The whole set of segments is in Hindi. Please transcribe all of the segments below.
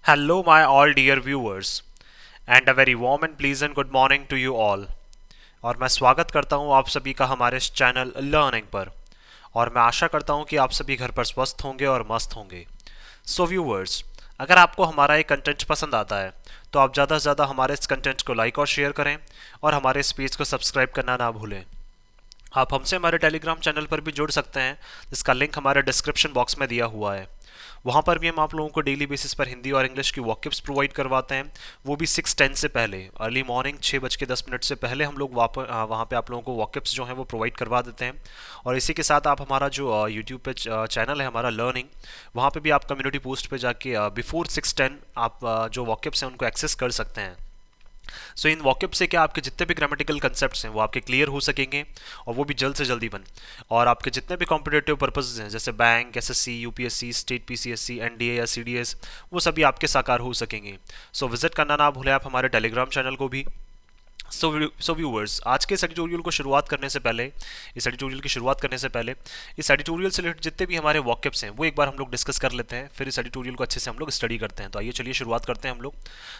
Hello, my all dear viewers, and a very warm and pleasant good morning to you all. और मैं स्वागत करता हूँ आप सभी का हमारे इस चैनल लर्निंग पर। और मैं आशा करता हूँ कि आप सभी घर पर स्वस्थ होंगे और मस्त होंगे। सो व्यूवर्स, अगर आपको हमारा ये कंटेंट पसंद आता है तो आप ज़्यादा से ज़्यादा हमारे इस कंटेंट को लाइक और शेयर करें और हमारे इस पेज को सब्सक्राइब करना ना भूलें। आप हमसे हमारे टेलीग्राम चैनल पर भी जुड़ सकते हैं, जिसका लिंक हमारे डिस्क्रिप्शन बॉक्स में दिया हुआ है। वहाँ पर भी हम आप लोगों को डेली बेसिस पर हिंदी और इंग्लिश की वॉकअप्स प्रोवाइड करवाते हैं, वो भी 6:10 से पहले, अर्ली मॉर्निंग 6:10 से पहले हम लोग वहाँ पे आप लोगों को वॉकअप्स जो हैं वो प्रोवाइड करवा देते हैं। और इसी के साथ आप हमारा जो यूट्यूब पे चैनल है हमारा लर्निंग, वहाँ पे भी आप कम्युनिटी पोस्ट पे जाके बिफोर 6:10 आप जो वॉकअप्स हैं उनको एक्सेस कर सकते हैं। सो इन वॉकअप से क्या आपके जितने भी ग्रामेटिकल कंसेप्ट्स हैं वो आपके क्लियर हो सकेंगे, और वो भी जल्द से जल्दी बन। और आपके जितने भी कॉम्पिटेटिव पर्पसेस हैं जैसे bank, SSC, UPSC, state PCSC, NDA या सीडीएस, वो सभी आपके साकार हो सकेंगे। सो विजिट करना ना भूलें आप हमारे टेलीग्राम चैनल को भी। सो व्यूअर्स, आज के इस एडिटोरियल को शुरुआत करने से पहले इस एडिटोरियल की शुरुआत करने से पहले इस एडिटोरियल से रिलेटेड जितने भी हमारे वॉकअप्स हैं वो एक बार हम लोग डिस्कस कर लेते हैं, फिर इस एडिटोरियल को अच्छे से हम लोग स्टडी करते हैं। तो आइए चलिए शुरुआत करते हैं हम लोग।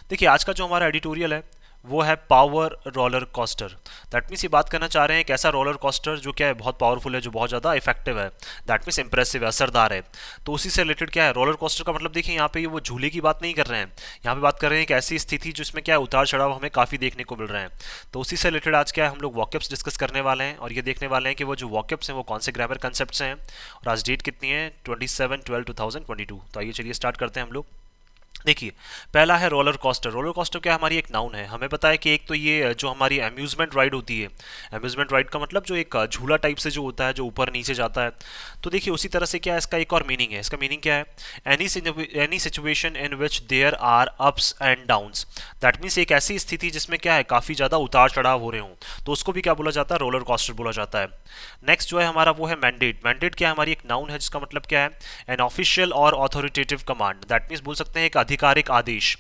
देखिए, आज का जो हमारा एडिटोरियल है वो है power roller coaster. That means ये बात करना चाह रहे हैं एक ऐसा रोलर कोस्टर जो क्या है बहुत पावरफुल है, जो बहुत ज़्यादा इफेक्टिव है, दैट मीन्स इंप्रेसिव है, असरदार है। तो उसी से रिलेटेड क्या है रोलर कोस्टर का मतलब, देखिए यहाँ पे ये वो झूले की बात नहीं कर रहे हैं, यहाँ पे बात कर रहे हैं एक ऐसी स्थिति जिसमें क्या है उतार चढ़ाव हमें काफ़ी देखने को मिल रहे हैं। तो उसी से रिलेटेड आज क्या है हम लोग वॉकअप्स डिस्कस करने वाले हैं, और ये देखने वाले हैं कि वो जो वॉकअप्स हैं वो कौन से ग्रामर कंसेप्ट्स हैं। और आज डेट कितनी है, 27/12/2022। तो आइए चलिए स्टार्ट करते हैं हम लोग। देखिए, पहला है रोलर कोस्टर। रोलर कोस्टर क्या हमारी एक नाउन है। हमें पता है कि एक तो ये जो हमारी अम्यूजमेंट राइड होती है, अम्यूजमेंट राइड का मतलब जो एक झूला टाइप से जो होता है जो ऊपर नीचे जाता है। तो देखिए उसी तरह से क्या है इसका एक और मीनिंग है। इसका मीनिंग क्या है, any situation in which there are ups and downs. That means एक ऐसी स्थिति जिसमें क्या है काफ़ी ज़्यादा उतार चढ़ाव हो रहे हों, तो उसको भी क्या बोला जाता है, रोलर कोस्टर बोला जाता है। नेक्स्ट जो है हमारा वो है मैंडेट। मैंडेट क्या है, हमारी एक नाउन है जिसका मतलब क्या है, एन ऑफिशियल और ऑथोरिटेटिव कमांड। दैट मीन्स बोल सकते हैं एक आधिकारिक आदेश,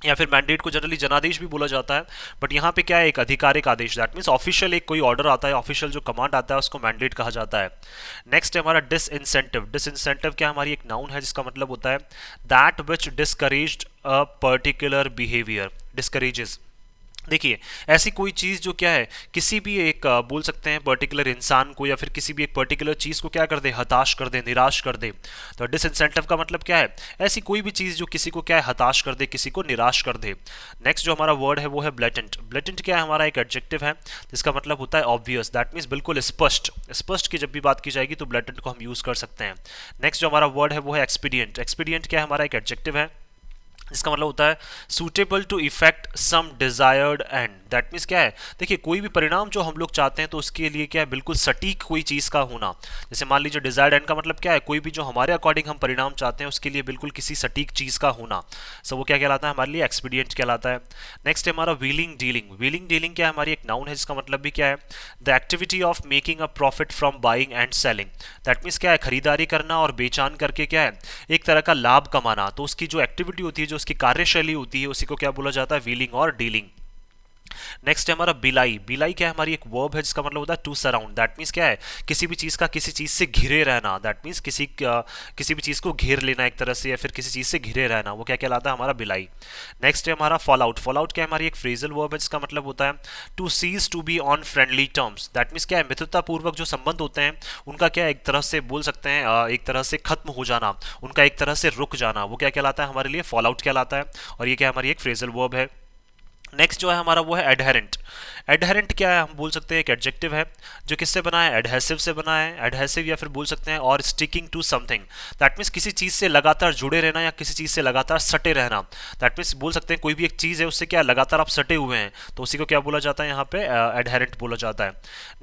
या फिर मैंडेट को जनरली जनादेश भी बोला जाता है, बट यहाँ पे क्या है एक आधिकारिक आदेश। दैट मीन्स ऑफिशियल एक कोई ऑर्डर आता है, ऑफिशियल जो कमांड आता है उसको मैंडेट कहा जाता है। नेक्स्ट है हमारा डिसइंसेंटिव। डिसइंसेंटिव क्या हमारी एक नाउन है जिसका मतलब होता है that which discouraged a particular behaviour, discourages. देखिए, ऐसी कोई चीज़ जो क्या है किसी भी एक बोल सकते हैं पर्टिकुलर इंसान को या फिर किसी भी एक पर्टिकुलर चीज़ को क्या कर दे, हताश कर दे, निराश कर दे। तो डिसइंसेंटिव का मतलब क्या है, ऐसी कोई भी चीज़ जो किसी को क्या है हताश कर दे, किसी को निराश कर दे। नेक्स्ट जो हमारा वर्ड है वो है ब्लेटेंट। ब्लेटेंट क्या है, हमारा एक एडजेक्टिव है जिसका मतलब होता है ऑब्वियस। दैट मीन्स बिल्कुल स्पष्ट। स्पष्ट की जब भी बात की जाएगी तो ब्लेटेंट को हम यूज़ कर सकते हैं। नेक्स्ट जो हमारा वर्ड है वो है एक्सपीडियंट। एक्सपीडियंट क्या है, हमारा एक एडजेक्टिव है जिसका मतलब होता है suitable to effect some desired end. That means क्या है, देखिए कोई भी परिणाम जो हम लोग चाहते हैं तो उसके लिए क्या है बिल्कुल सटीक कोई चीज़ का होना। जैसे मान लीजिए डिजायर्ड एंड का मतलब क्या है, कोई भी जो हमारे अकॉर्डिंग हम परिणाम चाहते हैं उसके लिए बिल्कुल किसी सटीक चीज़ का होना। सो वो क्या कहलाता है, हमारे लिए एक्सपीडियंट कहलाता है। नेक्स्ट है हमारा व्हीलिंग डीलिंग। व्हीलिंग डीलिंग क्या है, हमारी एक नाउन है जिसका मतलब भी क्या है, the activity of making a profit from buying and selling. That means क्या है, खरीदारी करना और बेचान करके क्या है एक तरह का लाभ कमाना। तो उसकी जो एक्टिविटी होती है, जो उसकी कार्यशैली होती है, उसी को क्या बोला जाता है, व्हीलिंग और डीलिंग। नेक्स्ट है हमारा बिलाई। बिलाई क्या है, हमारी एक वर्ब है जिसका मतलब होता है टू सराउंड। दैट मीन्स क्या है, किसी भी चीज़ का किसी चीज़ से घिरे रहना। दैट मीन्स किसी भी चीज़ को घेर लेना एक तरह से, या फिर किसी चीज़ से घिरे रहना, वो क्या कहलाता है, हमारा बिलाई। नेक्स्ट है हमारा फॉल आउट। फॉल आउट क्या है, हमारी एक फ्रेजल वर्ब है जिसका मतलब होता है to cease to be on friendly terms. That means क्या है, मित्रतापूर्वक जो संबंध होते हैं उनका क्या है एक तरह से बोल सकते हैं एक तरह से खत्म हो जाना, उनका एक तरह से रुक जाना, वो क्या कहलाता है, हमारे लिए फॉल आउट कहलाता है। और ये क्या हमारी एक फ्रेजल वर्ब है। नेक्स्ट जो है हमारा वो है एडहेरेंट। एडहेरेंट क्या है, हम बोल सकते हैं एक एडजेक्टिव है जो किससे बना है, एडहेसिव से बना है। एडहेसिव या फिर बोल सकते हैं और sticking to something. That means किसी चीज़ से लगातार जुड़े रहना या किसी चीज़ से लगातार सटे रहना। दैट मीन्स बोल सकते हैं कोई भी एक चीज़ है उससे क्या लगातार आप सटे हुए हैं, तो उसी को क्या बोला जाता है, यहाँ पे एडहेरेंट बोला जाता है।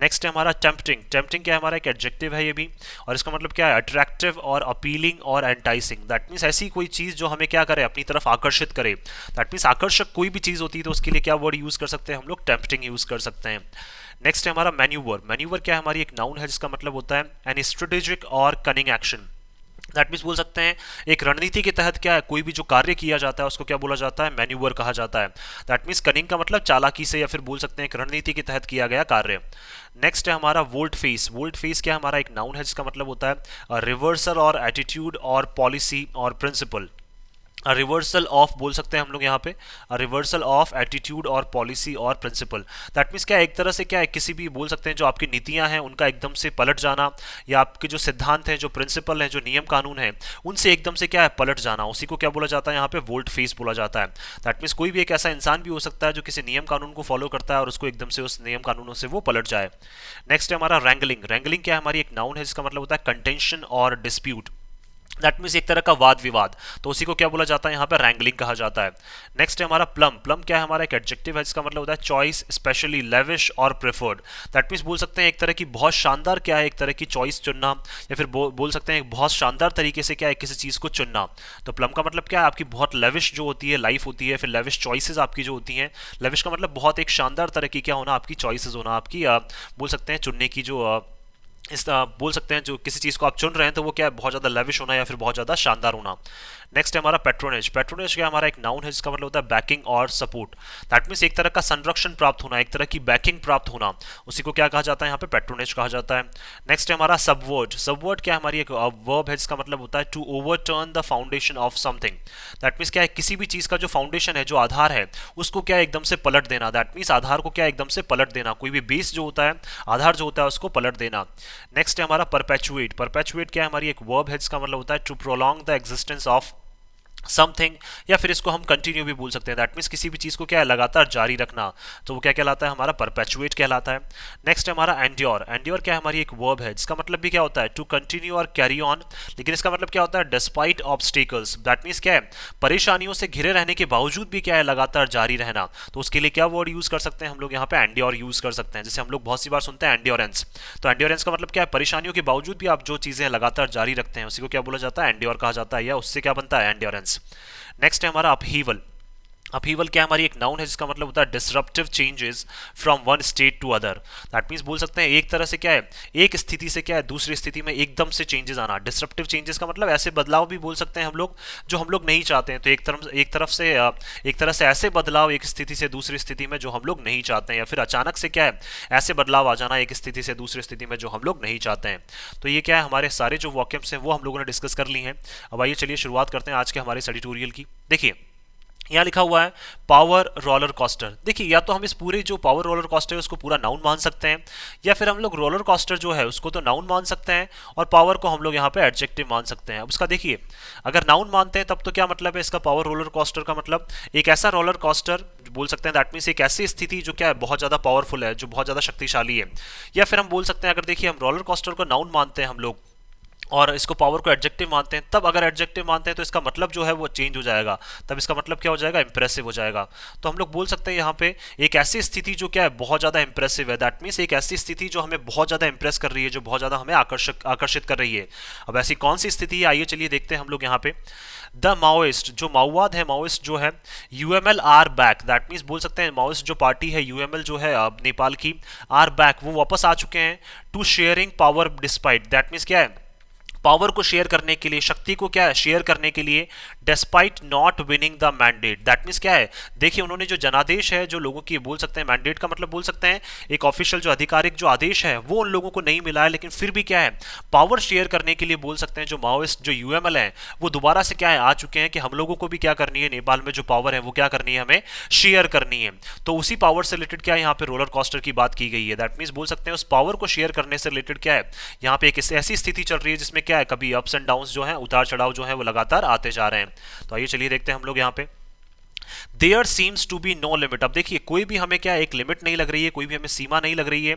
नेक्स्ट है हमारा टेम्पटिंग। टेम्पटिंग क्या है, हमारा एक एडजेक्टिव है ये भी, और इसका मतलब क्या है, अट्रैक्टिव और अपीलिंग और एंटाइसिंग। दैट मीन्स ऐसी कोई चीज़ जो हमें क्या करे, अपनी तरफ आकर्षित करे। दैट मीन्स आकर्षक कोई भी चीज़ होती है तो उसके लिए क्या वर्ड यूज़ कर सकते हैं हम लोग, टेम्पटिंग यूज़ कर सकते हैं। नेक्स्ट है हमारा मैन्यूवर। मैन्यूवर क्या है, हमारी एक नाउन है जिसका मतलब होता है एन स्ट्रेटेजिक और कनिंग एक्शन। दैट मीन्स बोल सकते हैं एक रणनीति के तहत क्या है कोई भी जो कार्य किया जाता है उसको क्या बोला जाता है, मैन्यूवर कहा जाता है। दैट मीन्स कनिंग का मतलब चालाकी से, या फिर बोल सकते हैं एक रणनीति के तहत किया गया कार्य। नेक्स्ट है हमारा वोल्ट फेस। वोल्ट फेस क्या हमारा एक नाउन है जिसका मतलब होता है रिवर्सल और एटीट्यूड और पॉलिसी और प्रिंसिपल। रिवर्सल ऑफ बोल सकते हैं हम लोग यहाँ पे, रिवर्सल ऑफ एटीट्यूड और पॉलिसी और प्रिंसिपल। दैट मीन्स क्या है, एक तरह से क्या है, किसी भी बोल सकते हैं जो आपकी नीतियां हैं उनका एकदम से पलट जाना, या आपके जो सिद्धांत हैं, जो प्रिंसिपल हैं, जो नियम कानून हैं, उनसे एकदम से क्या है पलट जाना, उसी को क्या बोला जाता है यहाँ पे, वोल्ट फेस बोला जाता है। दैट मीन्स कोई भी एक ऐसा इंसान भी हो सकता है जो किसी नियम कानून को फॉलो करता है और उसको एकदम से उस नियम कानूनों से वो पलट जाए। नेक्स्ट है हमारा रैंगलिंग। रैंगलिंग क्या है, हमारी एक नाउन है जिसका मतलब होता है कंटेंशन और डिस्प्यूट। दैट मीन्स एक तरह का वाद विवाद, तो उसी को क्या बोला जाता है यहाँ पे, रैंगलिंग कहा जाता है। नेक्स्ट है हमारा प्लम। प्लम क्या है, हमारा एक एडजेक्टिव है जिसका मतलब होता है चॉइस, स्पेशली, लेविश और प्रेफर्ड। दैट मीन्स बोल सकते हैं एक तरह की बहुत शानदार क्या है, एक तरह की चॉइस चुनना, या फिर बोल सकते हैं एक बहुत शानदार तरीके से क्या है किसी चीज़ को चुनना। तो प्लम का मतलब क्या है, आपकी बहुत लेविश जो होती है लाइफ होती है, फिर लेविश चॉइसेस आपकी जो होती हैं। लेविश का मतलब बहुत एक शानदार तरह की क्या होना, आपकी चॉइसेस होना, आपकी बोल सकते हैं चुनने की जो बोल सकते हैं जो किसी चीज़ को आप चुन रहे हैं तो वो क्या है, बहुत ज़्यादा लेविश होना या फिर बहुत ज़्यादा शानदार होना। नेक्स्ट है हमारा पेट्रोनेज। पेट्रोनेज क्या हमारा एक नाउन है जिसका मतलब होता है बैकिंग और सपोर्ट। दैट मीन्स एक तरह का संरक्षण प्राप्त होना, एक तरह की बैकिंग प्राप्त होना, उसी को क्या कहा जाता है यहाँ पे, पेट्रोनेज कहा जाता है। नेक्स्ट है हमारा सबवर्ट। सबवर्ट क्या हमारी एक वर्ब है जिसका मतलब होता है to overturn the foundation of something. That means क्या है, किसी भी चीज़ का जो फाउंडेशन है, जो आधार है, उसको क्या है एकदम से पलट देना। दैट मीन्स आधार को क्या एकदम से पलट देना, कोई भी बेस जो होता है, आधार जो होता है उसको पलट देना। नेक्स्ट है हमारा परपेचुएट। परपेचुएट क्या है, हमारी एक वर्ब है जिसका मतलब होता है to prolong the existence of something, या फिर इसको हम कंटिन्यू भी बोल सकते हैं। दैट मीन्स किसी भी चीज़ को क्या है लगातार जारी रखना, तो वो क्या कहलाता है, हमारा परपेचुएट कहलाता है। नेक्स्ट है हमारा एंड्योर। एंड्योर क्या है, हमारी एक वर्ब है जिसका मतलब भी क्या होता है टू कंटिन्यू और कैरी ऑन, लेकिन इसका मतलब क्या होता है डिस्पाइट ऑब्स्टेकल्स। दैट मीन्स क्या है, परेशानियों से घिरे रहने के बावजूद भी क्या है लगातार जारी रहना। तो उसके लिए क्या वर्ड यूज कर सकते हैं हम लोग यहाँ पे, एंड्योर यूज कर सकते हैं। जैसे हम लोग बहुत सी बार सुनते हैं एंड्योरेंस, तो एंड्योरेंस का मतलब क्या है, परेशानियों के बावजूद भी आप जो चीज़ें लगातार जारी रखते हैं उसी को क्या बोला जाता है, एंड्योर कहा जाता है, या उससे क्या बनता है, एंड्योरेंस। नेक्स्ट है हमारा अपहीवल। अपहीवल क्या हमारी एक नाउन है जिसका मतलब होता है disruptive changes from one state to other. That means बोल सकते हैं एक तरह से क्या है, एक स्थिति से क्या है दूसरी स्थिति में एकदम से चेंजेस आना। डिसरप्टिव चेंजेस का मतलब ऐसे बदलाव भी बोल सकते हैं हम लोग जो हम लोग नहीं चाहते हैं। तो एक तरह से ऐसे बदलाव एक स्थिति से दूसरी स्थिति में जो हम लोग नहीं चाहते हैं, या फिर अचानक से क्या है ऐसे बदलाव आ जाना एक स्थिति से दूसरी स्थिति में जो हम लोग नहीं चाहते हैं। तो ये क्या है, हमारे सारे जो वॉक्यूम्स हैं वो हम लोगों ने डिस्कस कर ली हैं। अब आइए चलिए शुरुआत करते हैं आज के हमारे स्टडी ट्यूटोरियल की। देखिए यहाँ लिखा हुआ है पावर रोलर कोस्टर। देखिए या तो हम इस पूरे जो पावर रोलर कोस्टर है उसको पूरा नाउन मान सकते हैं, या फिर हम लोग रोलर कोस्टर जो है उसको तो नाउन मान सकते हैं और पावर को हम लोग यहाँ पे एडजेक्टिव मान सकते हैं। अब उसका देखिए, अगर नाउन मानते हैं तब तो क्या मतलब है इसका, पावर रोलर कोस्टर का मतलब एक ऐसा रोलर कोस्टर बोल सकते हैं। दैट मीन्स एक ऐसी स्थिति जो क्या है बहुत ज़्यादा पावरफुल है, जो बहुत ज़्यादा शक्तिशाली है। या फिर हम बोल सकते हैं, अगर देखिए हम रोलर कोस्टर को नाउन मानते हैं हम लोग और इसको पावर को एडजेक्टिव मानते हैं, तब अगर एडजेक्टिव मानते हैं तो इसका मतलब जो है वो चेंज हो जाएगा। तब इसका मतलब क्या हो जाएगा, इंप्रेसिव हो जाएगा। तो हम लोग बोल सकते हैं यहाँ पे एक ऐसी स्थिति जो क्या है बहुत ज़्यादा इंप्रेसिव है। दैट मीन्स एक ऐसी स्थिति जो हमें बहुत ज़्यादा इंप्रेस कर रही है, जो बहुत ज़्यादा हमें आकर्षित कर रही है। अब ऐसी कौन सी स्थिति है, आइए चलिए देखते हैं हम लोग यहाँ पे। द माओइस्ट, जो माओवाद है, माओइस्ट जो है, UML are back. That means बोल सकते हैं माओइस्ट जो पार्टी है यूएमएल जो है नेपाल की, आर बैक, वो वापस आ चुके हैं to sharing power despite. That means क्या है, पावर को शेयर करने के लिए, शक्ति को क्या है शेयर करने के लिए, despite not winning the mandate. That means क्या है, देखिए उन्होंने जो जनादेश है जो लोगों की, बोल सकते हैं मैंडेट का मतलब बोल सकते हैं एक ऑफिशियल जो आधिकारिक जो आदेश है वो उन लोगों को नहीं मिला है, लेकिन फिर भी क्या है पावर शेयर करने के लिए बोल सकते हैं जो माओइस्ट जो यूएमएल है वो दोबारा से क्या है आ चुके हैं कि हम लोगों को भी क्या करनी है, नेपाल में जो पावर है वो क्या करनी है, हमें शेयर करनी है। तो उसी पावर से रिलेटेड क्या है यहाँ पे रोलर कोस्टर की बात की गई है। दैट मीन्स बोल सकते हैं उस पावर को शेयर करने से रिलेटेड क्या है यहाँ पे एक ऐसी स्थिति चल रही है जिसमें क्या है कभी अप्स एंड डाउन्स जो है, उतार चढ़ाव जो है वो लगातार आते जा रहे हैं। तो आइए चलिए देखते हैं हम लोग यहाँ पे। There seems to be no limit. अब देखिए कोई भी हमें क्या एक लिमिट नहीं लग रही है, कोई भी हमें सीमा नहीं लग रही है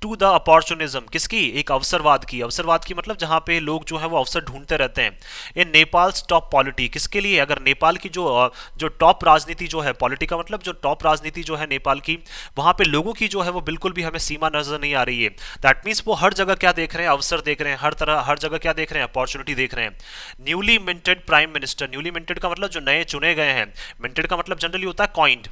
टू द अपॉर्चुनिज्म, किसकी, एक अवसरवाद की। अवसरवाद की मतलब जहां पे लोग जो है वो अवसर ढूंढते रहते हैं। इन नेपाल टॉप पॉलिटी, किसके लिए, अगर नेपाल की जो टॉप राजनीति जो है, पॉलिटी का मतलब जो टॉप राजनीति जो है नेपाल की, वहां पे लोगों की जो है वो बिल्कुल भी हमें सीमा नजर नहीं आ रही है। दैट मीन्स वो हर जगह क्या देख रहे हैं, अवसर देख रहे हैं, हर जगह क्या देख रहे हैं, अपॉर्चुनिटी देख रहे हैं। Newly minted prime minister, newly minted का मतलब जो नए चुने गए हैं, मिंटेड का मतलब जनरली होता है कॉइंड,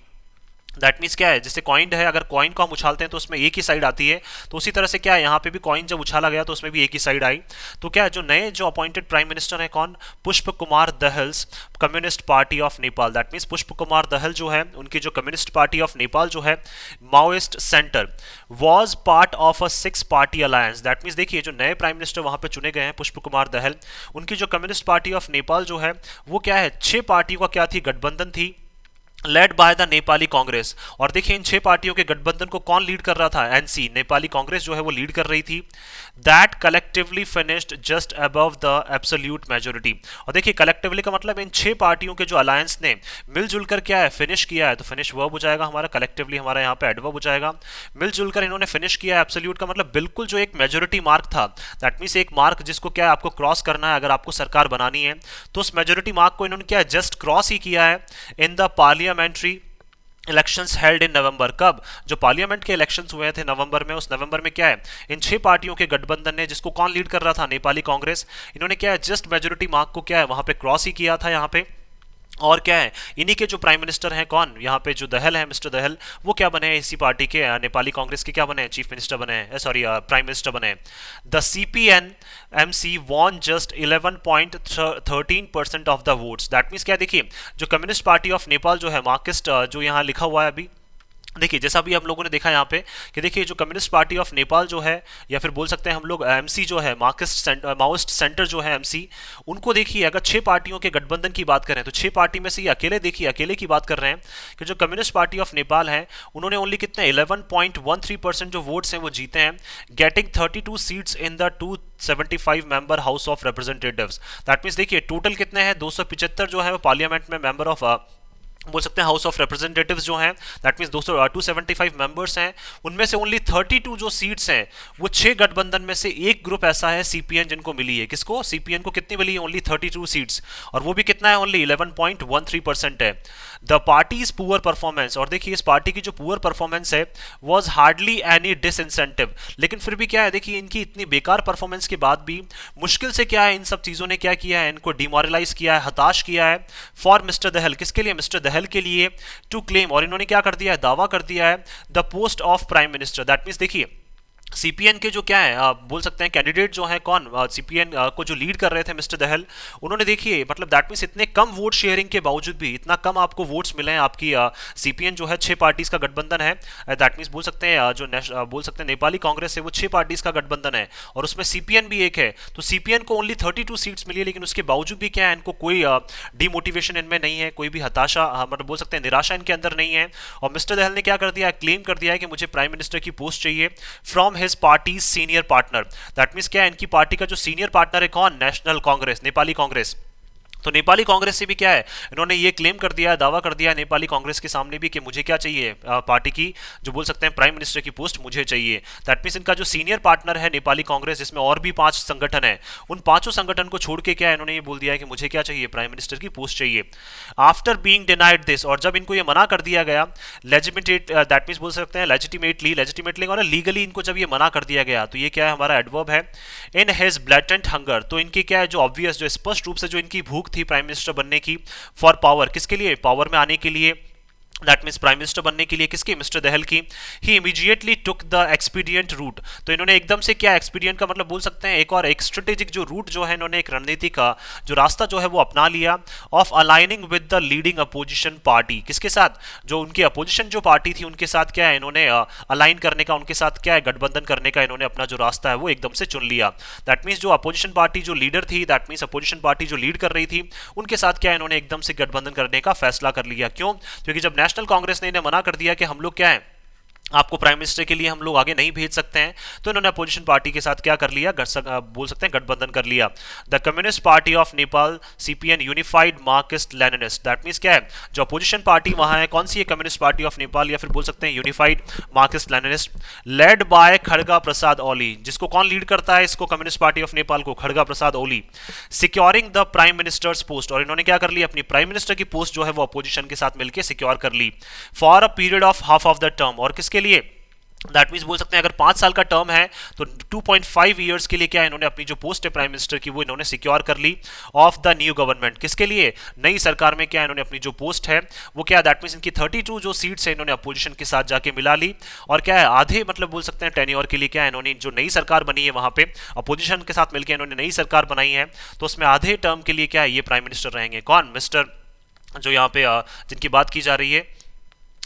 दैट मीन्स क्या है, जैसे कॉइन है, अगर कॉइन को हम उछालते हैं तो उसमें एक ही साइड आती है, तो उसी तरह से क्या है यहाँ पे भी कॉइन जब उछाला गया तो उसमें भी एक ही साइड आई। तो क्या है, जो नए जो अपॉइंटेड प्राइम मिनिस्टर है कौन, Pushp Kumar Dahal's communist party of Nepal. That means Pushp Kumar दहल जो है उनकी जो कम्युनिस्ट पार्टी ऑफ नेपाल जो है Maoist centre was part of a 6 party alliance. That means देखिए जो नए प्राइम मिनिस्टर वहां पे चुने गए हैं पुष्प कुमार दहल, उनकी जो कम्युनिस्ट पार्टी ऑफ नेपाल जो है वो क्या है, 6 पार्टियों का क्या थी, गठबंधन थी, lead by the Nepali Congress. और देखिए इन 6 पार्टियों के गठबंधन को कौन लीड कर रहा था, एनसी नेपाली कांग्रेस जो है वो लीड कर रही थी। That collectively finished just above the absolute majority. और देखिए कलेक्टिवली का मतलब इन 6 पार्टियों के जो अलायंस ने मिलजुल कर क्या है, फिनिश किया है, तो फिनिश वर्ब हो जाएगा हमारा, कलेक्टिवली हमारा यहाँ पे एडवर्ब हो जाएगा। मिलजुल कर इन्होंने फिनिश किया है, एब्सोल्यूट का मतलब बिल्कुल जो एक मेजोरिटी मार्क था, दैट मीन्स एक मार्क जिसको क्या है आपको क्रॉस करना है अगर आपको सरकार बनानी है, तो उस मेजोरिटी मार्क को इन्होंने क्या है, जस्ट क्रॉस ही किया है in the parliamentary elections held in November. कब, जो पार्लियामेंट के इलेक्शंस हुए थे नवंबर में, उस नवंबर में क्या है, इन 6 पार्टियों के गठबंधन ने, जिसको कौन लीड कर रहा था, नेपाली कांग्रेस, इन्होंने क्या है जस्ट मेजोरिटी मार्क को क्या है वहां पे क्रॉस ही किया था यहाँ पे। और क्या है, इन्हीं के जो प्राइम मिनिस्टर हैं कौन, यहाँ पे जो दहल है, मिस्टर दहल, वो क्या बने हैं इसी पार्टी के, नेपाली कांग्रेस के क्या बने हैं, चीफ मिनिस्टर बने हैं, सॉरी प्राइम मिनिस्टर बने हैं। The CPN MC won just 11.13% of the votes. That means क्या, देखिए जो कम्युनिस्ट पार्टी ऑफ नेपाल जो है, मार्क्सिस्ट जो यहाँ लिखा हुआ है अभी, देखिए जैसा भी हम लोगों ने देखा यहाँ पे कि देखिए जो कम्युनिस्ट पार्टी ऑफ नेपाल जो है, या फिर बोल सकते हैं हम लोग एमसी जो है, माओइस्ट सेंटर जो है एमसी, उनको देखिए अगर 6 पार्टियों के गठबंधन की बात करें तो 6 पार्टी में से ये अकेले, देखिए अकेले की बात कर रहे हैं कि जो कम्युनिस्ट पार्टी ऑफ नेपाल है उन्होंने ओनली कितने 11.13% जो वोट्स हैं वो जीते हैं, getting 32 seats in the 275 member house of representatives. That means देखिए टोटल कितने हैं, 275 जो है वो पार्लियामेंट में मेंबर ऑफ बोल सकते हैं हाउस ऑफ रिप्रेजेंटेटिव्स जो हैं, दैट मीन्स 275 मेंबर्स हैं, उनमें से ओनली 32 जो सीट्स हैं वो 6 गठबंधन में से एक ग्रुप ऐसा है सीपीएन जिनको मिली है। किसको, सीपीएन को कितनी मिली है, ओनली 32 सीट्स, और वो भी कितना है, ओनली 11.13% है। द पार्टीज पुअर परफॉर्मेंस, और देखिए इस पार्टी की जो पुअर परफॉर्मेंस है वॉज हार्डली एनी डिसइंसेंटिव, लेकिन फिर भी क्या है, देखिए इनकी इतनी बेकार परफॉर्मेंस के बाद भी मुश्किल से क्या है इन सब चीज़ों ने क्या किया है, इनको डिमोरलाइज किया है, हताश किया है फॉर मिस्टर दहल। किसके लिए, मिस्टर दहल के लिए, टू क्लेम, और इन्होंने क्या कर दिया है, दावा कर दिया है the post of prime minister. That means देखिए सीपीएन के जो क्या है बोल सकते हैं कैंडिडेट जो है कौन, सीपीएन को जो लीड कर रहे थे मिस्टर दहल, उन्होंने देखिए मतलब दैट मीन्स इतने कम वोट शेयरिंग के बावजूद भी, इतना कम आपको वोट्स मिले हैं, आपकी सीपीएन जो है 6 पार्टीज का गठबंधन है, दैट मीन्स बोल सकते हैं जो बोल सकते हैं नेपाली कांग्रेस है वो 6 पार्टीज का गठबंधन है, और उसमें सीपीएन भी एक है, तो सीपीएन को ओनली 32 सीट्स मिली है, लेकिन उसके बावजूद भी क्या है, इनको कोई डिमोटिवेशन इनमें नहीं है, कोई भी हताशा मतलब बोल सकते हैं निराशा इनके अंदर नहीं है, और मिस्टर दहल ने क्या कर दिया, क्लेम कर दिया है कि मुझे प्राइम मिनिस्टर की पोस्ट चाहिए from his party senior partner. That means क्या है, इनकी पार्टी का जो सीनियर पार्टनर है कौन, नेशनल कांग्रेस, नेपाली कांग्रेस, तो नेपाली कांग्रेस से भी क्या है, इन्होंने ये क्लेम कर दिया है, दावा कर दिया है नेपाली कांग्रेस के सामने भी कि मुझे क्या चाहिए, पार्टी की जो बोल सकते हैं प्राइम मिनिस्टर की पोस्ट मुझे चाहिए। दैट मीन्स इनका जो सीनियर पार्टनर है नेपाली कांग्रेस, जिसमें और भी 5 संगठन है, उन 5 संगठन को छोड़ के क्या इन्होंने ये बोल दिया है कि मुझे क्या चाहिए, प्राइम मिनिस्टर की पोस्ट चाहिए। आफ्टर बीइंग डिनाइड दिस, और जब इनको ये मना कर दिया गया, लेजिटिमेट दैट मीन्स बोल सकते हैं लेजिटिमेटली और लीगली इनको जब ये मना कर दिया गया, तो ये क्या है हमारा एडवर्ब है, इन हिज ब्लैटेंट हंगर, तो इनकी क्या है जो ऑब्वियस जो स्पष्ट रूप से जो इनकी भूख थी प्राइम मिनिस्टर बनने की, फॉर पावर, किसके लिए, पावर में आने के लिए, दैट मीन्स प्राइम मिनिस्टर बनने के लिए, किसकी, मिस्टर दहल की, he immediately took the expedient route, तो इन्होंने एकदम से क्या, एक्सपीडियंट का मतलब बोल सकते हैं एक और एक स्ट्रेटेजिक जो रूट जो है, इन्होंने एक रणनीति का जो रास्ता जो है वो अपना लिया, of aligning with the leading opposition party, किसके साथ, जो उनकी अपोजिशन जो पार्टी थी उनके साथ क्या है इन्होंने अलाइन करने का, उनके साथ क्या है गठबंधन करने का इन्होंने अपना जो रास्ता है वो एकदम से चुन लिया। दैट मीन्स जो अपोजिशन पार्टी जो लीडर थी, दैट मीन्स अपोजिशन पार्टी जो लीड कर रही थी, उनके साथ क्या इन्होंने एकदम से गठबंधन करने का फैसला कर लिया। क्यों, क्योंकि जब नेशनल कांग्रेस ने इन्हें मना कर दिया कि हम लोग क्या है, आपको प्राइम मिनिस्टर के लिए हम लोग आगे नहीं भेज सकते हैं, तो इन्होंने अपोजिशन पार्टी के साथ क्या कर लिया, बोल सकते हैं गठबंधन कर लिया। The communist party of Nepal CPN unified Marxist Leninist, that means क्या है, जो अपोजिशन पार्टी वहां है कौन सी है, कम्युनिस्ट पार्टी ऑफ नेपाल, या फिर बोल सकते हैं unified Marxist Leninist, led by Khadga Prasad Oli, जिसको कौन लीड करता है इसको, कम्युनिस्ट पार्टी ऑफ नेपाल को, Khadga Prasad Oli, securing the prime minister's post, और इन्होंने क्या कर लिया, अपनी प्राइम मिनिस्टर की पोस्ट जो है वो अपोजिशन के साथ मिलकर सिक्योर कर ली, for a period of half of the term, और किसके लिए, दैट मीन्स बोल सकते हैं अगर 5 साल का टर्म है तो 2.5 ईयर्स के लिए क्या है, इन्होंने अपनी जो पोस्ट है प्राइम मिनिस्टर की वो इन्होंने सिक्योर कर ली ऑफ द न्यू गवर्नमेंट। किसके लिए? नई सरकार में क्या इन्होंने अपनी जो पोस्ट है वो क्या, दैट मीन्स इनकी 32 जो सीट्स है इन्होंने अपोजिशन के साथ जाके मिला ली, और क्या है आधे मतलब बोल सकते हैं टेन्योर के लिए क्या है, इन्होंने जो नई सरकार बनी है वहां पे अपोजिशन के साथ मिलकर इन्होंने नई सरकार बनाई है, तो उसमें आधे टर्म के लिए क्या है ये प्राइम मिनिस्टर रहेंगे। कौन? मिस्टर जो यहाँ पे जिनकी बात की जा रही है,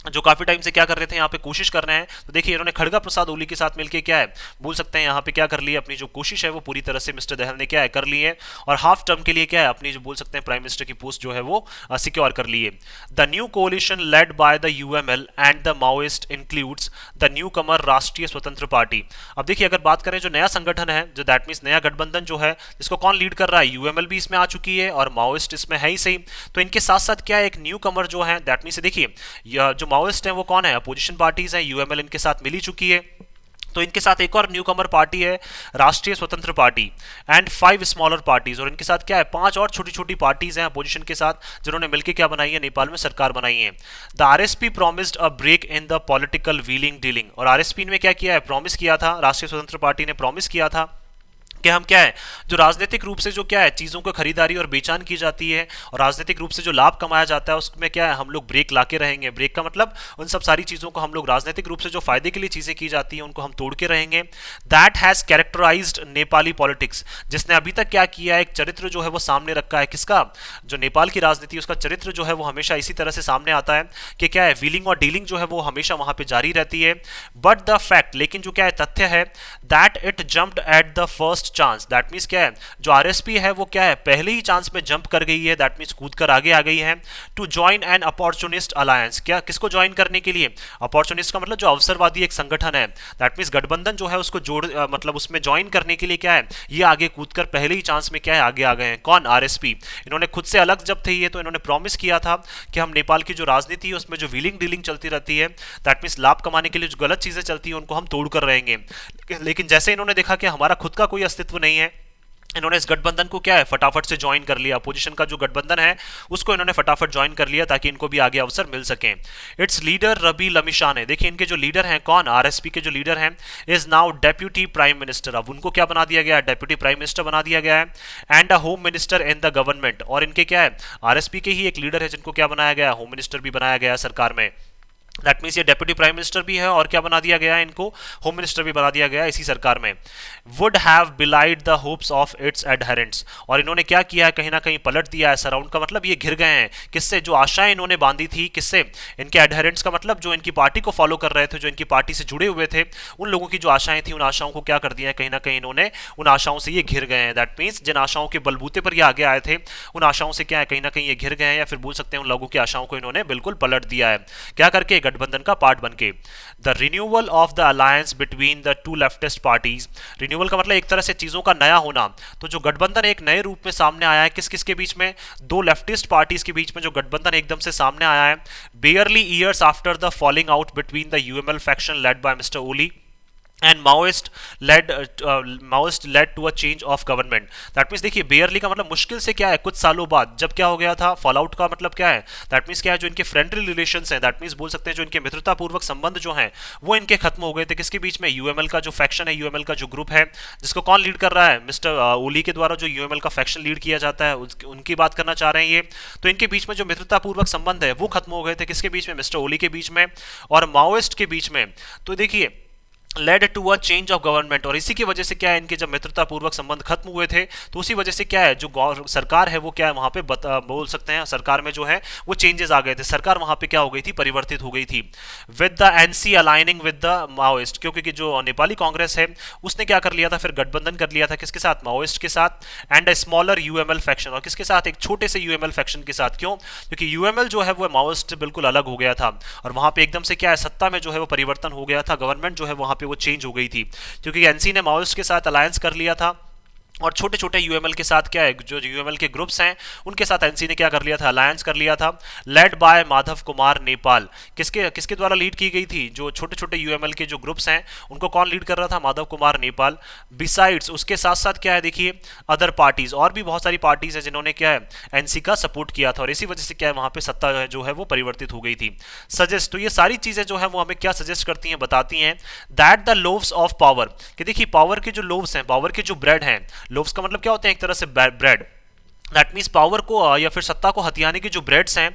जो काफी टाइम से क्या कर रहे थे यहाँ पे कोशिश कर रहे हैं, तो देखिए इन्होंने खड़गा प्रसाद ओली के साथ मिलकर क्या है बोल सकते हैं यहाँ पे क्या कर लिया, अपनी जो कोशिश है वो पूरी तरह से मिस्टर दहल ने क्या है कर ली है, और हाफ टर्म के लिए क्या है अपनी जो बोल सकते हैं प्राइम मिनिस्टर की पोस्ट जो है वो सिक्योर कर ली है। The new coalition led by the UML and the Maoist includes the newcomer Rashtriya Swatantra party. अब देखिए अगर बात करें जो नया संगठन है, जो दैट मीन्स नया गठबंधन जो है जिसको कौन लीड कर रहा है, यूएमएल भी इसमें आ चुकी है और माओइस्ट इसमें है ही सही, तो इनके साथ साथ क्या है एक न्यू कमर जो है, दैट मीन्स देखिए जो माओइस्ट है वो कौन है, अपोजिशन पार्टीज है, यूएमएल इनके साथ मिली चुकी है, तो इनके साथ एक और न्यू कमर पार्टी है राष्ट्रीय Swatantra party and 5 smaller parties, और इनके साथ क्या है 5 और छोटी छोटी पार्टीज हैं अपोजिशन के साथ जिन्होंने मिलकर क्या बनाई है, नेपाल में सरकार बनाई है। The RSP promised a break in the political wheeling dealing, और आरएसपी ने क्या किया है, प्रॉमिस किया था, राष्ट्रीय स्वतंत्र पार्टी ने प्रॉमिस किया था कि हम क्या है जो राजनीतिक रूप से जो क्या है चीज़ों को खरीदारी और बेचान की जाती है और राजनीतिक रूप से जो लाभ कमाया जाता है उसमें क्या है हम लोग ब्रेक लाके रहेंगे। ब्रेक का मतलब उन सब सारी चीज़ों को हम लोग राजनीतिक रूप से जो फायदे के लिए चीज़ें की जाती हैं उनको हम तोड़ के रहेंगे। That has characterized Nepali politics, जिसने अभी तक क्या किया है एक चरित्र जो है वो सामने रखा है, किसका, जो नेपाल की राजनीति उसका चरित्र जो है वो हमेशा इसी तरह से सामने आता है कि क्या है व्हीलिंग और डीलिंग जो है वो हमेशा वहां पे जारी रहती है। बट द फैक्ट, लेकिन जो क्या है तथ्य है, that it jumped at the first chance, that means क्या है जो आरएसपी है वो क्या है पहले ही चांस में जंप कर गई है, दैट मीन्स कूद कर आगे आ गई है, to join an opportunist alliance. क्या किसको ज्वाइन करने के लिए, अपॉर्चुनिस्ट का मतलब जो अवसरवादी एक संगठन है, दैट मीन्स गठबंधन जो है उसको जोड़ मतलब उसमें ज्वाइन करने के लिए क्या है ये आगे कूद कर पहले ही चांस में क्या है आगे आ गए हैं। कौन? आरएसपी। इन्होंने खुद से अलग जब थे ये तो इन्होंने प्रॉमिस किया था कि हम नेपाल की जो राजनीति है उसमें जो व्हीलिंग डीलिंग चलती रहती है, दैट मीन्स लाभ कमाने के लिए जो गलत चीजें चलती है उनको हम तोड़ कर रहेंगे। लेकिन जैसे इन्होंने देखा कि हमारा खुद का कोई अस्तित्व नहीं है, इन्होंने इस गठबंधन को क्या है फटाफट से ज्वाइन कर लिया, अपोजिशन का जो गठबंधन है उसको इन्होंने फटाफट ज्वाइन कर लिया ताकि इनको भी आगे अवसर मिल सके। इट्स लीडर रबी लमिशान है, देखिए इनके जो लीडर हैं कौन, आरएसपी के जो लीडर हैं, is now deputy prime minister, अब उनको क्या बना दिया गया है, डेप्यूटी प्राइम मिनिस्टर बना दिया गया है, and a home minister in the government, और इनके क्या है आरएसपी के ही एक लीडर है जिनको क्या बनाया गया है, होम मिनिस्टर भी बनाया गया है सरकार में। दैट मीन्स ये डेप्यूटी प्राइम मिनिस्टर भी है और क्या बना दिया गया है इनको, होम मिनिस्टर भी बना दिया गया है इसी सरकार में। Would have belied the hopes of its adherents, और इन्होंने क्या किया है कहीं ना कहीं पलट दिया है, सराउंड का मतलब ये घिर गए हैं, किससे, जो आशाएं इन्होंने बांधी थी, किससे, इनके एडहेरेंट्स का मतलब जो इनकी पार्टी को फॉलो कर रहे थे, जो इनकी पार्टी से जुड़े हुए थे, उन लोगों की जो आशाएं थी उन आशाओं को क्या कर दिया है कहीं ना कहीं इन्होंने उन आशाओं से ये घिर गए हैं। दैट मीन्स जिन आशाओं के बलबूते पर ये आगे आए थे उन आशाओं से क्या है कहीं ना कहीं ये घिर गए हैं, या फिर बोल सकते हैं उन लोगों की आशाओं को इन्होंने बिल्कुल पलट दिया है, क्या करके, गठबंधन का पार्ट बनके। The renewal of the alliance between the two leftist parties, renewal का मतलब एक तरह से चीजों का नया होना, तो जो गठबंधन एक नए रूप में सामने आया है किस किस के बीच में, दो लेफ्टिस्ट पार्टीज के बीच में जो गठबंधन एकदम से सामने आया है, barely years after the falling out between the UML faction led by mister Oli and Maoist led to a change of government. That means देखिए बेयरली का मतलब मुश्किल से क्या है कुछ सालों बाद, जब क्या हो गया था, फॉल आउट का मतलब क्या है, दैट मीन्स क्या है जो इनके फ्रेंडली रिलेशंस हैं, दैट मीन्स बोल सकते हैं जो इनके मित्रतापूर्वक संबंध जो हैं वो इनके खत्म हो गए थे, किसके बीच में, यूएमएल का जो फैक्शन है, यूएमएल का जो ग्रुप है जिसको कौन लीड कर रहा है, मिस्टर ओली के द्वारा जो यूएमएल का फैक्शन लीड किया जाता है उनकी बात करना चाह रहे हैं ये, तो इनके बीच में जो मित्रतापूर्वक संबंध है वो खत्म हो गए थे, किसके बीच में, मिस्टर ओली के बीच में और माओइस्ट के बीच में। तो देखिए led to a change of government, और इसी की वजह से क्या है इनके जब मित्रतापूर्वक संबंध खत्म हुए थे तो उसी वजह से क्या है जो सरकार है वो क्या है वहां पे बोल सकते हैं सरकार में जो है वो चेंजेस आ गए थे, सरकार वहां पे क्या हो गई थी, परिवर्तित हो गई थी। With the NC aligning with the Maoist, क्योंकि जो नेपाली कांग्रेस है उसने क्या कर लिया था, फिर गठबंधन कर लिया था किसके साथ, माओइस्ट के साथ, and a smaller UML faction, और किसके साथ, एक छोटे से यूएमएल फैक्शन के साथ। क्यों? क्योंकि यूएमएल जो है वो माओइस्ट से बिल्कुल अलग हो गया था और वहां पे एकदम से क्या है सत्ता में जो है वो परिवर्तन हो गया था, गवर्नमेंट जो है वहां पे वो चेंज हो गई थी क्योंकि एनसी ने माओइस्ट के साथ अलायंस कर लिया था और छोटे छोटे यूएमएल के साथ क्या है, जो यूएमएल के ग्रुप्स हैं उनके साथ एनसी ने क्या कर लिया था, अलायंस कर लिया था, लेड बाय माधव कुमार नेपाल। किसके किसके द्वारा लीड की गई थी, जो छोटे छोटे यूएमएल के जो ग्रुप्स हैं उनको कौन लीड कर रहा था, माधव कुमार नेपाल। बिसाइड्स उसके साथ साथ क्या है देखिए, अदर पार्टीज, और भी बहुत सारी पार्टीज है जिन्होंने क्या है एनसी का सपोर्ट किया था, और इसी वजह से क्या है वहां पे सत्ता जो है वो परिवर्तित हो गई थी। सजेस्ट, तो ये सारी चीजें जो है वो हमें क्या सजेस्ट करती हैं, बताती हैं that the loaves of power, कि देखिए पावर के जो लोव्स हैं, पावर के जो ब्रेड हैं, लोव्स का मतलब क्या होता है, एक तरह से ब्रेड, दैट मीन्स पावर को या फिर सत्ता को हथियाने के जो ब्रेड्स हैं,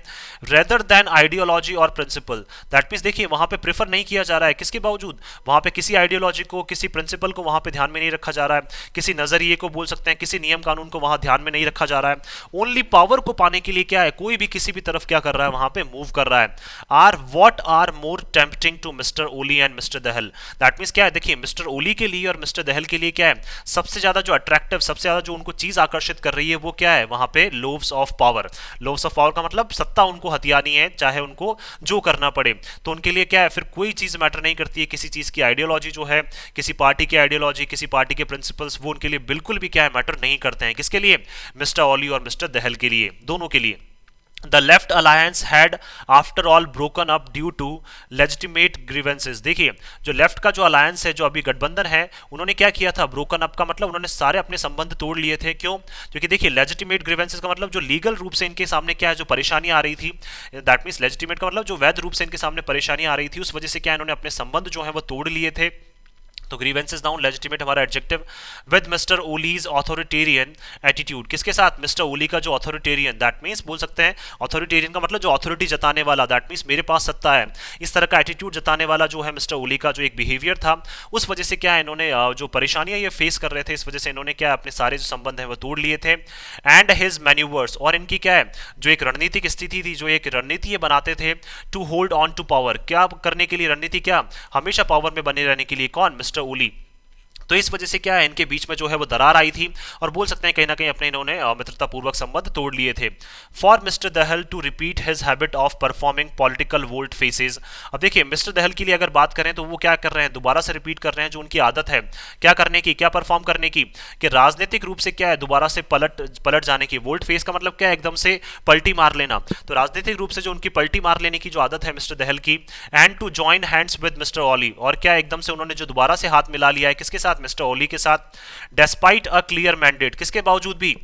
रेदर देन आइडियोलॉजी और प्रिंसिपल। दैट मीन्स देखिए वहां पे प्रेफर नहीं किया जा रहा है, किसके बावजूद, वहां पे किसी आइडियोलॉजी को, किसी प्रिंसिपल को वहां पे ध्यान में नहीं रखा जा रहा है, किसी नजरिए को बोल सकते हैं, किसी नियम कानून को वहां ध्यान में नहीं रखा जा रहा है। ओनली पावर को पाने के लिए क्या है, कोई भी किसी भी तरफ क्या कर रहा है, वहां पे मूव कर रहा है। Are what are more tempting to mister Oli and mister Dahal. That means क्या है देखिए, मिस्टर ओली के लिए और मिस्टर दहल के लिए क्या है सबसे ज्यादा जो अट्रैक्टिव, सबसे ज्यादा जो उनको चीज आकर्षित कर रही है वो क्या है, वहां पे loaves of power. Loaves of power का मतलब सत्ता उनको हथियानी है, चाहे उनको जो करना पड़े। तो उनके लिए क्या है, फिर कोई चीज मैटर नहीं करती है, किसी चीज की आइडियोलॉजी जो है, किसी पार्टी की आइडियोलॉजी, किसी पार्टी के प्रिंसिपल्स, वो उनके लिए बिल्कुल भी क्या है मैटर नहीं करते हैं। किसके लिए, मिस्टर ओली और मिस्टर दहल के लिए, दोनों के लिए। The left alliance had after all broken up due to legitimate grievances। देखिए जो लेफ्ट का जो अलायंस है, जो अभी गठबंधन है, उन्होंने क्या किया था, ब्रोकन अप का मतलब उन्होंने सारे अपने संबंध तोड़ लिए थे। क्यों, क्योंकि देखिए लेजिटिमेट ग्रीवेंसेस का मतलब जो लीगल रूप से इनके सामने क्या है, जो परेशानी आ रही थी, दैट मीन्स लेजिटिमेट का मतलब जो वैध रूप से इनके सामने परेशानी आ रही थी, उस वजह से क्या इन्होंने अपने संबंध जो है वो तोड़ लिए थे। तो ग्रीवेंसेस नाउन, लेजिटिमेट हमारा adjective. With mister Oli's authoritarian attitude, किसके साथ, मिस्टर ओली का जो ऑथोरिटेरियन, दैट मीन्स बोल सकते हैं ऑथोरिटेरियन का मतलब जो अथॉरिटी जताने वाला, दैट मीन्स मेरे पास सत्ता है, इस तरह का एटीट्यूड जताने वाला जो है मिस्टर ओली का जो एक बिहेवियर था, उस वजह से क्या है इन्होंने जो परेशानियां ये फेस कर रहे थे, इस वजह से इन्होंने क्या अपने सारे जो संबंध है वो तोड़ लिए थे। एंड हिज मैन्यूवर्स, और इनकी क्या है जो एक रणनीतिक स्थिति थी, जो एक रणनीति ये बनाते थे, to hold on to power, क्या करने के लिए रणनीति, क्या हमेशा पावर में बने रहने के लिए, कौन, मिस्टर ओली। तो इस वजह से क्या है इनके बीच में जो है वो दरार आई थी, और बोल सकते हैं कहीं ना कहीं अपने इन्होंने मित्रतापूर्वक संबंध तोड़ लिए थे। For mister Dahal to repeat his habit of performing political volte faces. अब देखिए मिस्टर दहल के लिए अगर बात करें तो वो क्या कर रहे हैं, दोबारा से रिपीट कर रहे हैं जो उनकी आदत है, क्या करने की, क्या परफॉर्म करने की, कि राजनीतिक रूप से क्या है दोबारा से पलट जाने की। वोल्ट फेस का मतलब क्या है, एकदम से पलटी मार लेना। तो राजनीतिक रूप से जो उनकी पलटी मार लेने की जो आदत है मिस्टर दहल की। And to join hands with mister Oli, और क्या एकदम से उन्होंने जो दोबारा से हाथ मिला लिया है, किसके साथ, मिस्टर ओली के साथ। डेस्पाइट अ क्लियर मैंडेट, किसके बावजूद भी,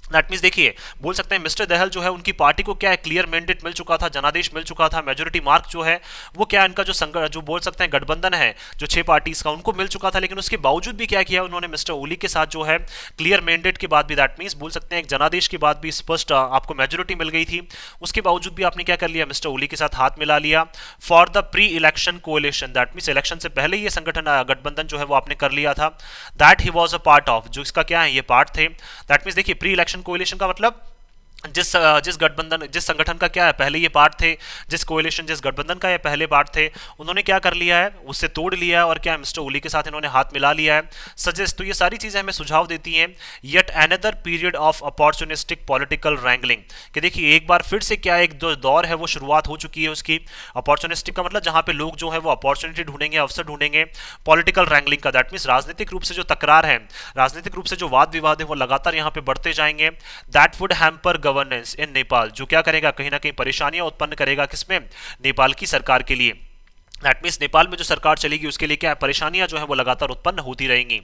दैट मीन्स देखिए बोल सकते हैं मिस्टर दहल जो है उनकी पार्टी को क्या है क्लियर मैंडेट मिल चुका था, जनादेश मिल चुका था, मेजोरिटी मार्क जो है वो क्या इनका जो बोल सकते हैं गठबंधन है जो 6 पार्टीज का, उनको मिल चुका था। लेकिन उसके बावजूद भी क्या किया उन्होंने मिस्टर ओली के साथ जो है क्लियर मैंडेट के बाद भी, दैट मीन्स बोल सकते हैं एक जनादेश के बाद भी स्पष्ट आपको मेजोरिटी मिल गई थी, उसके बावजूद भी आपने क्या कर लिया, मिस्टर ओली के साथ हाथ मिला लिया। For the pre election coalition, that means election से पहले ये संगठन गठबंधन जो है वो आपने कर लिया था। That he was a part of, जो इसका क्या है ये पार्ट थे। दैट मीन्स देखिए प्री इलेक्शन कोएलिशन का मतलब जिस गठबंधन, जिस संगठन का क्या है पहले ये पार्ट थे, जिस कोएलिशन, जिस गठबंधन का ये पहले पार्ट थे, उन्होंने क्या कर लिया है, उससे तोड़ लिया है, और क्या मिस्टर ओली के साथ इन्होंने हाथ मिला लिया है। सजेस्ट, तो ये सारी चीजें हमें सुझाव देती हैं yet another period of opportunistic political wrangling, कि देखिए एक बार फिर से क्या एक जो दौर है वो शुरुआत हो चुकी है उसकी। अपॉर्चुनिस्टिक का मतलब जहां पे लोग जो है वो अपॉर्चुनिटी ढूंढेंगे, अवसर ढूंढेंगे। पॉलिटिकल रैंगलिंग का दैट मीन्स राजनीतिक रूप से जो तकरार है, राजनीतिक रूप से जो वाद विवाद है वो लगातार यहाँ पे बढ़ते जाएंगे। दैट वुड हैम्पर गवर्नेंस इन नेपाल, जो क्या करेगा कहीं ना कहीं परेशानियां उत्पन्न करेगा, किसमें, नेपाल की सरकार के लिए। दैट मीन्स नेपाल में जो सरकार चलेगी उसके लिए क्या परेशानियां जो है वो लगातार उत्पन्न होती रहेंगी।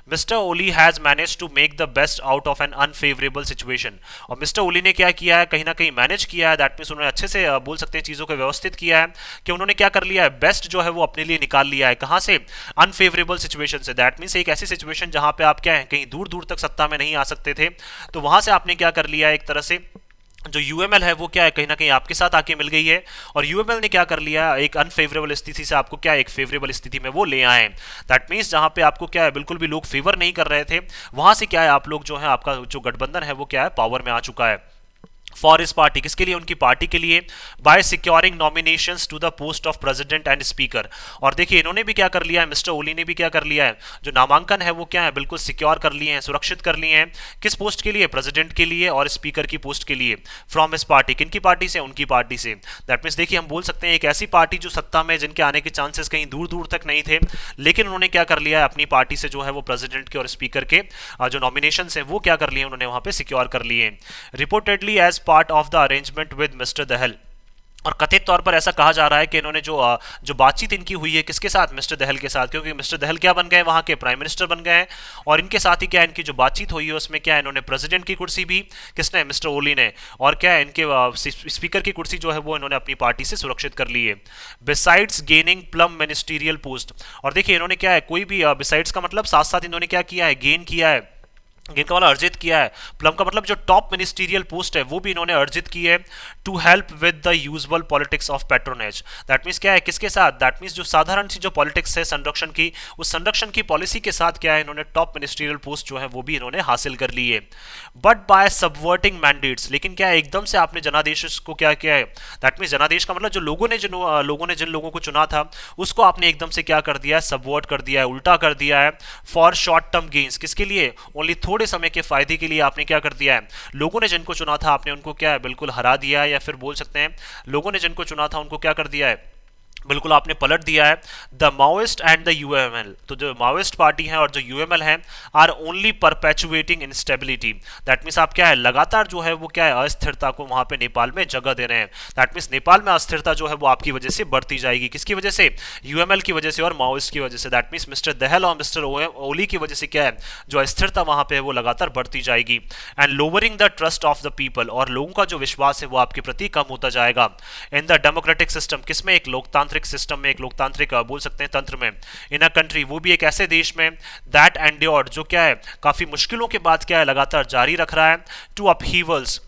Mister Oli has manage to make the best out of an unfavourable situation, और मिस्टर ओली ने क्या किया है, कहीं ना कहीं मैनेज किया है, दैट मीन्स उन्होंने अच्छे से बोल सकते हैं चीजों को व्यवस्थित किया है, कि उन्होंने क्या कर लिया है, बेस्ट जो है वो अपने लिए निकाल लिया है, कहां से, अनफेवरेबल सिचुएशन से। दैट मीन्स एक ऐसी सिचुएशन जहां पे आप क्या है कहीं दूर दूर तक सत्ता में नहीं आ सकते थे, तो वहां से आपने क्या कर लिया है, एक तरह से जो यूएमएल है वो क्या है कहीं ना कहीं आपके साथ आके मिल गई है, और यूएमएल ने क्या कर लिया, एक अनफेवरेबल स्थिति से आपको क्या एक फेवरेबल स्थिति में वो ले आए। दैट मीन्स जहां पे आपको क्या है बिल्कुल भी लोग फेवर नहीं कर रहे थे, वहां से क्या है आप लोग जो है आपका जो गठबंधन है वो क्या है पावर में आ चुका है। फॉर इस पार्टी, किसके लिए, उनकी पार्टी के लिए, by securing nominations to the post of president and speaker. और देखिए इन्होंने भी क्या कर लिया है, मिस्टर ओली ने भी क्या कर लिया है, जो नामांकन है वो क्या है, बिल्कुल सिक्योर कर लिए हैं, सुरक्षित कर लिए हैं। किस पोस्ट के लिए, प्रेसिडेंट के लिए और स्पीकर की पोस्ट के लिए, फ्रॉम इस पार्टी, किनकी पार्टी से, उनकी पार्टी से। दैट मीन्स देखिए हम बोल सकते हैं एक ऐसी पार्टी जो सत्ता में, जिनके आने के चांसेस कहीं दूर दूर तक नहीं थे, लेकिन उन्होंने क्या कर लिया है, अपनी पार्टी से जो है वो प्रेसिडेंट के और स्पीकर के जो नॉमिनेशन है वो क्या कर लिए, उन्होंने वहां पे सिक्योर कर लिए। Reportedly as part of the arrangement with mister Dahal, और कथित तौर पर ऐसा कहा जा रहा है कि इन्होंने जो बातचीत इनकी हुई है किसके साथ, मिस्टर दहल के साथ, क्योंकि मिस्टर दहल क्या बन गए, वहां के प्राइम मिनिस्टर बन गए हैं। और इनके साथ ही क्या इनकी जो बातचीत हुई है उसमें क्या इन्होंने प्रेसिडेंट की कुर्सी भी, किसने, मिस्टर ओली ने, और क्या इनके स्पीकर की कुर्सी जो है वो इन्होंने अपनी पार्टी से सुरक्षित कर ली है। Besides gaining plum ministerial post, और देखिए इन्होंने क्या है, कोई भी बिसाइड्स का मतलब साथ साथ इन्होंने क्या किया है, गेन किया है, गेन का वाला अर्जित किया है, प्लम का मतलब जो टॉप मिनिस्टीरियल पोस्ट है वो भी इन्होंने अर्जित की है, to help with the usual politics of patronage. That means क्या है, किसके साथ, दैट मीन्स जो साधारण सी जो पॉलिटिक्स है संरक्षण की, उस संरक्षण की पॉलिसी के साथ क्या है, इन्होंने टॉप मिनिस्टीरियल पोस्ट जो है वो भी इन्होंने हासिल कर ली है। बट बाय सबवर्टिंग मैंडेट्स, लेकिन क्या है, एकदम से आपने जनादेश को क्या किया है, दैट मीन्स जनादेश का मतलब जो लोगों ने जिन लोगों को चुना था उसको आपने एकदम से क्या कर दिया है, सबवर्ट कर दिया है, उल्टा कर दिया है, फॉर शॉर्ट टर्म गेन्स, किसके लिए, ओनली थोड़े समय के फायदे के लिए आपने क्या कर दिया है, लोगों ने जिनको चुना था आपने उनको क्या है, बिल्कुल हरा दिया है, या फिर बोल सकते हैं लोगों ने जिनको चुना था उनको क्या कर दिया है, बिल्कुल आपने पलट दिया है। The Maoist and the UML, तो जो माओइस्ट पार्टी है और जो यूएमएल है, are only perpetuating instability. That means आप क्या है, लगातार जो है वो क्या है, अस्थिरता को वहां पे नेपाल में जगह दे रहे हैं। दैट मीन्स नेपाल में अस्थिरता जो है वो आपकी वजह से बढ़ती जाएगी, किसकी वजह से, यूएमएल की वजह से और माओइस्ट की वजह से। दैट मीन्स मिस्टर दहल और मिस्टर ओली की वजह से क्या है, जो अस्थिरता वहां पे है वो लगातार बढ़ती जाएगी। And lowering the trust of the people, और लोगों का जो विश्वास है वो आपके प्रति कम होता जाएगा। इन द डेमोक्रेटिक सिस्टम, किसमें, एक लोकतांत्रिक सिस्टम में, एक लोकतांत्रिक बोल सकते हैं तंत्र में, इन अ कंट्री, वो भी एक ऐसे देश में, दैट एंड्योर्ड, जो क्या है काफी मुश्किलों के बाद क्या है लगातार जारी रख रहा है, टू अपहीवल्स।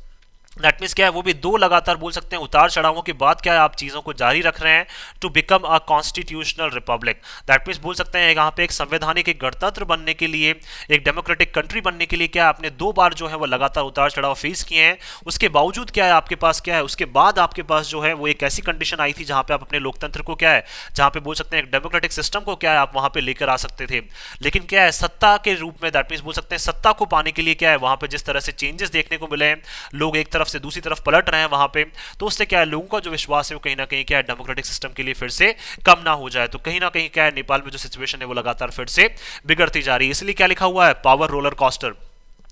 दैट मीन्स क्या है, वो भी दो लगातार बोल सकते हैं उतार चढ़ावों के बाद क्या है आप चीज़ों को जारी रख रहे हैं, to become a constitutional republic. That means बोल सकते हैं यहाँ पे एक संवैधानिक एक गणतंत्र बनने के लिए, एक डेमोक्रेटिक कंट्री बनने के लिए क्या आपने दो बार जो है वो लगातार उतार चढ़ाव फेस किए हैं, उसके बावजूद क्या है आपके पास क्या है, उसके बाद आपके पास जो है वो एक ऐसी कंडीशन आई थी जहाँ पे आप अपने लोकतंत्र को क्या है, जहाँ पे बोल सकते हैं एक डेमोक्रेटिक सिस्टम को क्या है आप वहाँ पे लेकर आ सकते थे। लेकिन क्या है, सत्ता के रूप में, दैट मीन्स बोल सकते हैं सत्ता को पाने के लिए क्या है, वहाँ पे जिस तरह से चेंजेस देखने को मिले हैं, लोग एक तरफ से दूसरी तरफ पलट रहे हैं वहां पे, तो उससे क्या है, लोगों का जो विश्वास है वो कहीं ना कहीं क्या है, डेमोक्रेटिक सिस्टम के लिए फिर से कम ना हो जाए। तो कहीं ना कहीं क्या है, नेपाल में जो सिचुएशन है वो लगातार फिर से बिगड़ती जा रही है। इसलिए क्या लिखा हुआ है, power roller coaster.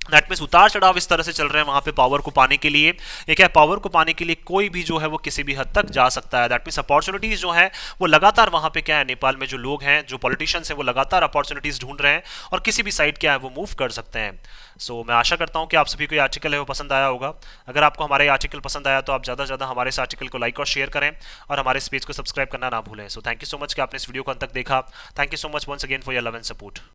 That means उतार चढ़ाव इस तरह से चल रहे हैं वहां पे पावर को पाने के लिए। ये क्या है, पावर को पाने के लिए कोई भी जो है वो किसी भी हद तक जा सकता है। दैट मीन्स अपॉर्चुनिटीज जो है वो लगातार वहां पे क्या है, नेपाल में जो लोग हैं, जो पॉलिटिशियंस हैं, वो लगातार अपॉर्चुनिटीज ढूंढ रहे हैं और किसी भी साइड क्या है वो मूव कर सकते हैं। सो मैं आशा करता हूं कि आप सभी को ये आर्टिकल है वो पसंद आया होगा। अगर आपको हमारा ये आर्टिकल पसंद आया तो आप ज़्यादा से ज़्यादा हमारे इस आर्टिकल को लाइक और शेयर करें और हमारे इस पेज को सब्सक्राइब करना ना भूलें। So thank you so much कि आपने इस वीडियो को अंत तक देखा। Thank you so much once again for your love and support.